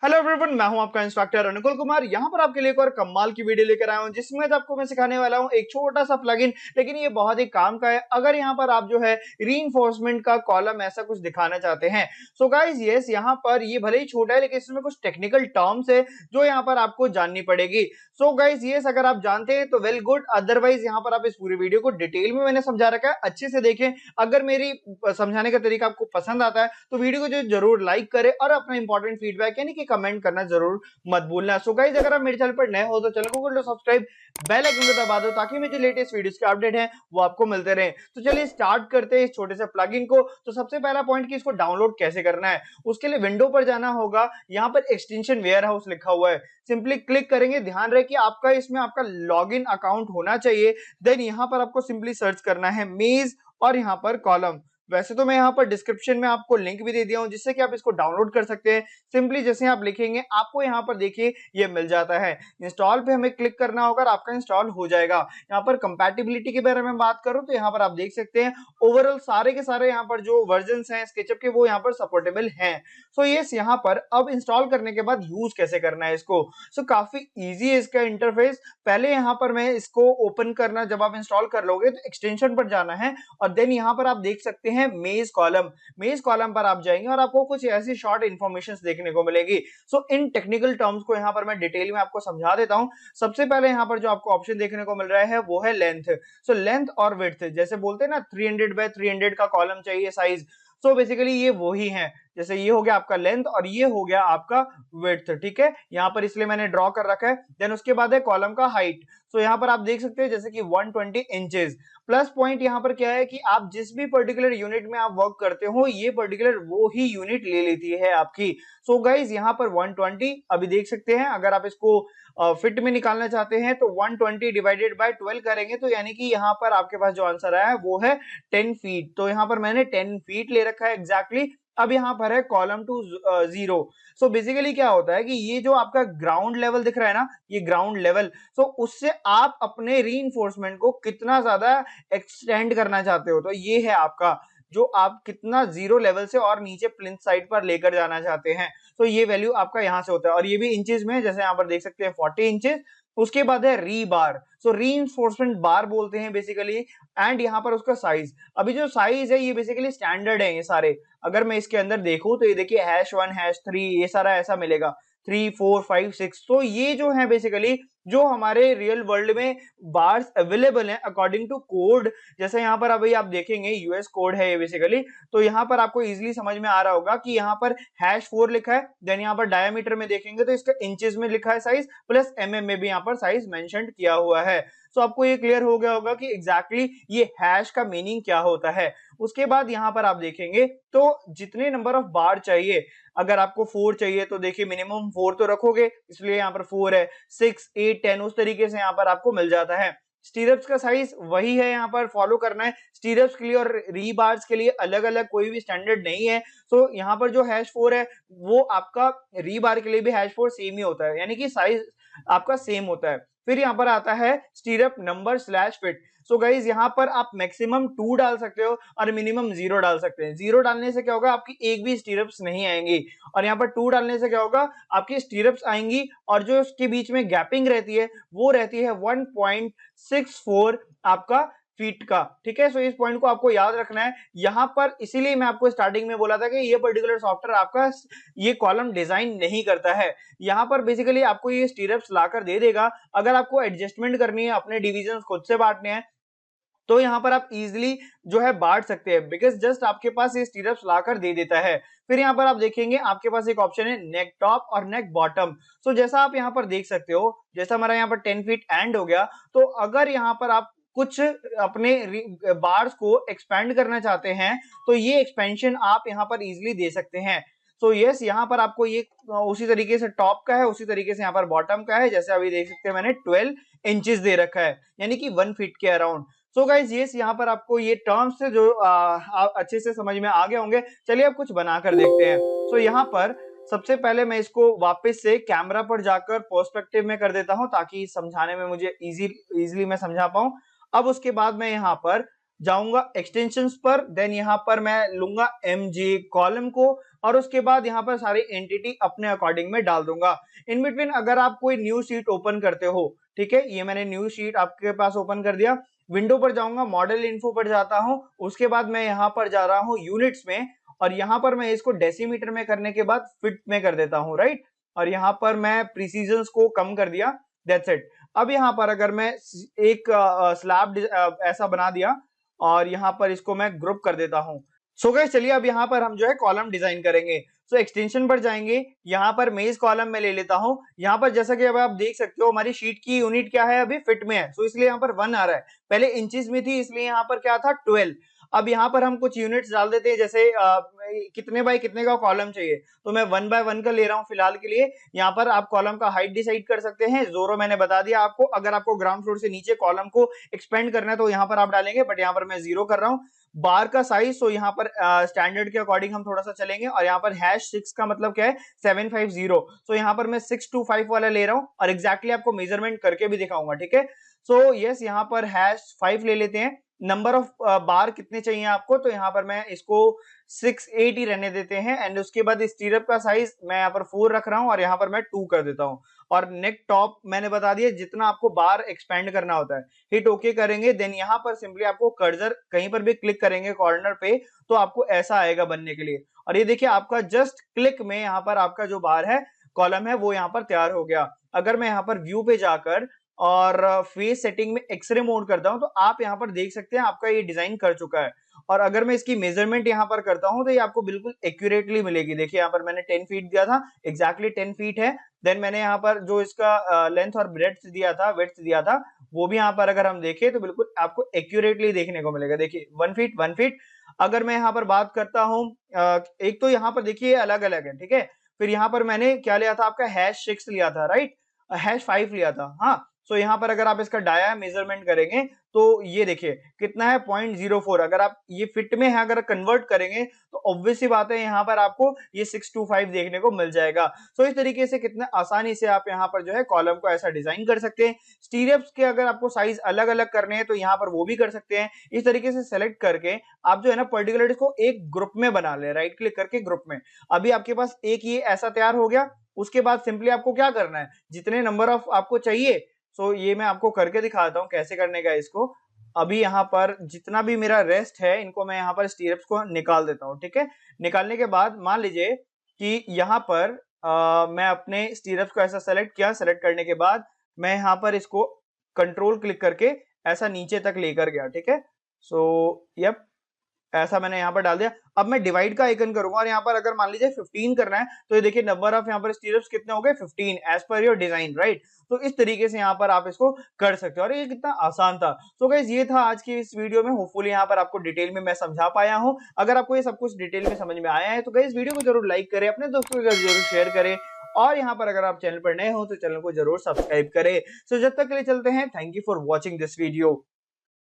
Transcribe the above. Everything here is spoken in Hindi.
हेलो एवरीवन, मैं हूं आपका इंस्ट्रक्टर अनुकुल कुमार। यहां पर आपके लिए एक और कमाल की वीडियो लेकर आया हूं जिसमें आपको मैं सिखाने वाला हूं एक छोटा सा प्लगइन, लेकिन ये बहुत ही काम का है अगर यहां पर आप जो है रीइंफोर्समेंट का कॉलम ऐसा कुछ दिखाना चाहते हैं। सो गाइस यस, यहां पर ये भले ही छोटा है लेकिन इसमें कुछ टेक्निकल टर्म्स है जो यहां पर आपको जाननी पड़ेगी। सो गाइस यस, अगर आप जानते हैं तो वेल गुड, अदरवाइज यहां पर आप इस पूरी वीडियो को डिटेल में मैंने समझा रखा है, अच्छे से देखें। अगर मेरी समझाने का तरीका आपको पसंद आता है तो वीडियो को जो जरूर लाइक करें और अपना इंपॉर्टेंट फीडबैक यानी कि कमेंट करना जरूर मत भूलना। सो गाइस, अगर आप मेरे चैनल पर नए हो तो चैनल को कर लो सब्सक्राइब, बेल आइकन को दबा दो ताकि मेरे लेटेस्ट वीडियोस के अपडेट हैं वो आपको मिलते रहे। तो चलिए स्टार्ट करते हैं इस छोटे से प्लगइन को। तो सबसे पहला पॉइंट कि इसको डाउनलोड कैसे करना है, उसके लिए विंडो पर जाना होगा। यहाँ पर एक्सटेंशन वेयरहाउस लिखा हुआ है, सिंपली क्लिक करेंगे। ध्यान रहे कि आपका इसमें आपका लॉगिन अकाउंट होना चाहिए। देन यहाँ पर आपको सिंपली सर्च करना है मेज और यहाँ पर कॉलम। वैसे तो मैं यहाँ पर डिस्क्रिप्शन में आपको लिंक भी दे दिया हूँ जिससे कि आप इसको डाउनलोड कर सकते हैं। सिंपली जैसे आप लिखेंगे आपको यहाँ पर देखिए ये मिल जाता है। इंस्टॉल पे हमें क्लिक करना होगा और आपका इंस्टॉल हो जाएगा। यहाँ पर कंपैटिबिलिटी के बारे में बात करूँ तो यहाँ पर आप देख सकते हैं ओवरऑल सारे के सारे यहाँ पर जो वर्जन हैं स्केचअप के वो यहाँ पर सपोर्टेबल हैं। सो यस, यहाँ पर अब इंस्टॉल करने के बाद यूज कैसे करना है इसको। सो काफी ईजी है इसका इंटरफेस। पहले यहाँ पर मैं इसको ओपन करना, जब आप इंस्टॉल कर लोगे तो एक्सटेंशन पर जाना है और देन यहाँ पर आप देख सकते हैं मेज कॉलम। मेज कॉलम पर आप जाएंगे और आपको कुछ ऐसी शॉर्ट इंफॉर्मेशन देखने को मिलेगी। सो इन टेक्निकल टर्म्स को यहाँ पर मैं डिटेल में आपको समझा देता हूँ। सबसे पहले यहाँ पर जो आपको ऑप्शन देखने को मिल रहा है वो है लेंथ। सो लेंथ और विड्थ, जैसे बोलते हैं ना 300 बाय 300 का कॉलम चाहिए साइज। सो बेसिकली ये वही है। जैसे ये हो गया आपका लेंथ और ये हो गया आपका विड्थ, ठीक है। यहाँ पर इसलिए मैंने ड्रॉ कर रखा है। देन उसके बाद है कॉलम का हाइट। सो यहाँ पर आप देख सकते हैं जैसे कि 120 इंचेस। प्लस पॉइंट यहाँ पर क्या है कि आप जिस भी पर्टिकुलर यूनिट में आप वर्क करते हो ये पर्टिकुलर वो ही यूनिट ले लेती है आपकी। सो गाइज यहाँ पर 120 अभी देख सकते हैं। अगर आप इसको फिट में निकालना चाहते हैं तो 120 डिवाइडेड बाय 12 करेंगे तो यानी कि यहाँ पर आपके पास जो आंसर आया है वो है 10 फीट। तो यहाँ पर मैंने 10 फीट ले रखा है एग्जैक्टली। अब यहाँ पर है column to zero. So basically क्या होता है कि ये जो आपका ग्राउंड लेवल दिख रहा है ना, ये ग्राउंड लेवल, सो उससे आप अपने रीइंफोर्समेंट को कितना ज्यादा एक्सटेंड करना चाहते हो। तो ये है आपका जो आप कितना जीरो लेवल से और नीचे प्लिंथ साइड पर लेकर जाना चाहते हैं। तो ये वैल्यू आपका यहां से होता है और ये भी इंचेस में, जैसे यहाँ पर देख सकते हैं 40 इंचेस। उसके बाद है री बार। सो रीइंफोर्समेंट बार बोलते हैं बेसिकली। एंड यहाँ पर उसका साइज, अभी जो साइज है ये बेसिकली स्टैंडर्ड है ये सारे। अगर मैं इसके अंदर देखूं तो ये देखिए #1 #3 ये सारा ऐसा मिलेगा, 3 4 5 6। तो ये जो है बेसिकली जो हमारे रियल वर्ल्ड में बार्स अवेलेबल हैं अकॉर्डिंग टू कोड। जैसे यहाँ पर अभी आप देखेंगे यूएस कोड है ये बेसिकली। तो यहाँ पर आपको इजीली समझ में आ रहा होगा कि यहाँ पर #4 लिखा है। देन यहाँ पर डायमीटर में देखेंगे तो इसका इंचेस में लिखा है साइज, प्लस mm में भी यहाँ पर साइज मेंशन किया हुआ है। सो आपको ये क्लियर हो गया होगा कि एग्जैक्टली ये हैश का मीनिंग क्या होता है। उसके बाद यहाँ पर आप देखेंगे तो जितने नंबर ऑफ बार चाहिए, अगर आपको 4 चाहिए तो देखिए मिनिमम 4 तो रखोगे, इसलिए यहाँ पर 4 है। 6 8 10 उस तरीके से यहाँ पर आपको मिल जाता है। स्टीरअप्स का साइज वही है, यहाँ पर फॉलो करना है। स्टीरअप्स के लिए और री बार्स के लिए अलग अलग कोई भी स्टैंडर्ड नहीं है। तो यहाँ पर जो #4 है वो आपका री बार के लिए भी #4 सेम ही होता है, यानी कि साइज आपका सेम होता है। फिर यहाँ पर आता है स्टीरअप number slash fit. So guys यहाँ पर आप मैक्सिमम 2 डाल सकते हो और मिनिमम 0 डाल सकते हैं। 0 डालने से क्या होगा, आपकी एक भी स्टीरअप्स नहीं आएंगी। और यहाँ पर 2 डालने से क्या होगा, आपकी स्टीरअप्स आएंगी और जो उसके बीच में गैपिंग रहती है वो रहती है 1.64 आपका फीट का, ठीक है। सो इस पॉइंट को आपको याद रखना है यहाँ पर। इसीलिए मैं आपको स्टार्टिंग में बोला था कि ये पर्टिकुलर सॉफ्टवेयर आपका ये कॉलम डिजाइन नहीं करता है। यहाँ पर बेसिकली आपको ये स्टीरअप्स लाकर दे देगा। अगर आपको एडजस्टमेंट करनी है, अपने डिविजन खुद से बांटने हैं, तो यहाँ पर आप इजीली जो है बांट सकते हैं, बिकॉज जस्ट आपके पास ये स्टीरअप्स लाकर दे देता है। फिर यहाँ पर आप देखेंगे आपके पास एक ऑप्शन है नेक टॉप और नेक बॉटम। सो जैसा आप यहाँ पर देख सकते हो, जैसा हमारा यहाँ पर 10 फीट एंड हो गया, तो अगर यहाँ पर आप कुछ अपने बार्स को एक्सपेंड करना चाहते हैं तो ये एक्सपेंशन आप यहाँ पर इजीली दे सकते हैं। सो यस, यहाँ पर आपको ये उसी तरीके से टॉप का है, उसी तरीके से यहाँ पर बॉटम का है। जैसे अभी देख सकते हैं मैंने 12 इंचेस दे रखा है, यानी कि 1 फीट के अराउंड। सो गाइज यस, यहाँ पर आपको ये टर्म्स से जो अच्छे से समझ में आ गए होंगे। चलिए अब कुछ बनाकर देखते हैं। सो यहाँ पर सबसे पहले मैं इसको वापस से कैमरा पर जाकर पर्सपेक्टिव में कर देता हूं ताकि समझाने में मुझे इजीली मैं समझा पाऊं। अब उसके बाद मैं यहाँ पर जाऊंगा एक्सटेंशंस पर। देन यहाँ पर मैं लूंगा mg कॉलम को और उसके बाद यहाँ पर सारी एंटिटी अपने अकॉर्डिंग में डाल दूंगा। इन बिटवीन अगर आप कोई न्यू शीट ओपन करते हो, ठीक है, ये मैंने न्यू शीट आपके पास ओपन कर दिया, विंडो पर जाऊंगा, मॉडल इन्फो पर जाता हूं, उसके बाद मैं यहाँ पर जा रहा हूँ यूनिट्स में, और यहाँ पर मैं इसको डेसीमीटर में करने के बाद फिट में कर देता हूँ, राइट। और यहाँ पर मैं प्रिसीजन को कम कर दिया, दैट्स इट। अब यहाँ पर अगर मैं एक स्लैब ऐसा बना दिया और यहाँ पर इसको मैं ग्रुप कर देता हूँ। सो गाइस चलिए अब यहाँ पर हम जो है कॉलम डिजाइन करेंगे। सो एक्सटेंशन पर जाएंगे, यहाँ पर मेज कॉलम में ले लेता हूँ। यहाँ पर जैसा कि अब आप देख सकते हो हमारी शीट की यूनिट क्या है, अभी फिट में है, सो इसलिए यहाँ पर 1 आ रहा है। पहले इंचेस में थी इसलिए यहाँ पर क्या था 12। अब यहाँ पर हम कुछ यूनिट्स डाल देते हैं, जैसे कितने बाय कितने का कॉलम चाहिए, तो मैं 1 बाय 1 का ले रहा हूँ फिलहाल के लिए। यहाँ पर आप कॉलम का हाइट डिसाइड कर सकते हैं, जोरो मैंने बता दिया आपको। अगर आपको ग्राउंड फ्लोर से नीचे कॉलम को एक्सपेंड करना है तो यहाँ पर आप डालेंगे, बट यहाँ पर मैं 0 कर रहा हूँ। बार का साइज, तो यहाँ पर स्टैंडर्ड के अकॉर्डिंग हम थोड़ा सा चलेंगे, और यहाँ पर #6 का मतलब क्या है 750। तो यहाँ पर मैं 625 वाला ले रहा हूँ और एग्जैक्टली आपको मेजरमेंट करके भी दिखाऊंगा, ठीक है। सो यस, यहाँ पर #5 ले लेते हैं। नंबर ऑफ बार कितने चाहिए आपको, तो यहाँ पर मैं इसको 680 रहने देते हैं। एंड उसके बाद स्टीरअप का साइज मैं यहाँ पर 4 रख रहा हूँ और यहाँ पर मैं 2 कर देता हूँ। और नेक टॉप मैंने बता दिया जितना आपको बार एक्सपेंड करना होता है। हिट ओके करेंगे, देन यहाँ पर सिंपली आपको कर्सर कहीं पर भी क्लिक करेंगे कॉर्नर पे, तो आपको ऐसा आएगा बनने के लिए। और ये देखिए आपका जस्ट क्लिक में यहाँ पर आपका जो बार है, कॉलम है, वो यहाँ पर तैयार हो गया। अगर मैं यहाँ पर व्यू पे जाकर और फेस सेटिंग में एक्सरे मोड करता हूं, तो आप यहाँ पर देख सकते हैं आपका ये डिजाइन कर चुका है। और अगर मैं इसकी मेजरमेंट यहाँ पर करता हूं तो ये आपको बिल्कुल एक्यूरेटली मिलेगी। देखिए यहाँ पर मैंने 10 फीट दिया था, एग्जैक्टली 10 फीट है। देन मैंने यहाँ पर जो इसका लेंथ और ब्रेड्थ दिया था, विड्थ दिया था, वो भी यहाँ पर अगर हम देखें तो बिल्कुल आपको एक्यूरेटली देखने को मिलेगा। देखिए 1 फीट 1 फीट। अगर मैं यहाँ पर बात करता हूँ, एक तो यहाँ पर देखिए अलग अलग है, ठीक है। फिर यहाँ पर मैंने क्या लिया था, आपका #6 लिया था, राइट, #5 लिया था, हाँ। सो यहाँ पर अगर आप इसका डाया मेजरमेंट करेंगे तो ये देखिए कितना है 0.04। अगर आप ये फिट में है अगर कन्वर्ट करेंगे तो ऑब्वियस सी बात है यहाँ पर आपको ये 625 देखने को मिल जाएगा। सो इस तरीके से कितना आसानी से आप यहाँ पर जो है कॉलम को ऐसा डिजाइन कर सकते हैं। स्टीरियप्स के अगर आपको साइज अलग अलग करने हैं तो यहाँ पर वो भी कर सकते हैं। इस तरीके से सेलेक्ट करके आप जो है ना पर्टिकुलर इसको एक ग्रुप में बना ले, राइट क्लिक करके ग्रुप में। अभी आपके पास एक ये ऐसा तैयार हो गया। उसके बाद सिंपली आपको क्या करना है, जितने नंबर ऑफ आपको चाहिए, सो ये मैं आपको करके दिखाता हूँ कैसे करने का इसको। अभी यहाँ पर जितना भी मेरा रेस्ट है, इनको मैं यहाँ पर स्टीरअप्स को निकाल देता हूँ, ठीक है। निकालने के बाद मान लीजिए कि यहाँ पर मैं अपने स्टीरअप्स को ऐसा सेलेक्ट किया। सेलेक्ट करने के बाद मैं यहाँ पर इसको कंट्रोल क्लिक करके ऐसा नीचे तक लेकर गया, ठीक है। सो यप, ऐसा मैंने यहाँ पर डाल दिया। अब मैं डिवाइड का आइकन करूंगा और यहाँ पर अगर मान लीजिए 15 करना है, तो ये देखिए नंबर ऑफ यहाँ पर स्टीरअप्स कितने हो गए 15 as per your design, right. तो इस तरीके से यहाँ पर आप इसको कर सकते हो और ये कितना आसान था। तो गाइस ये था आज की इस वीडियो में। होपफुली यहाँ पर आपको डिटेल में मैं समझा पाया हूँ। अगर आपको ये सब कुछ डिटेल में समझ में आया है तो गाइस वीडियो को जरूर लाइक करें, अपने दोस्तों के साथ जरूर शेयर करें, और यहाँ पर अगर आप चैनल पर नए हो तो चैनल को जरूर सब्सक्राइब करें। सो जब तक के लिए चलते हैं, thank you for watching this video.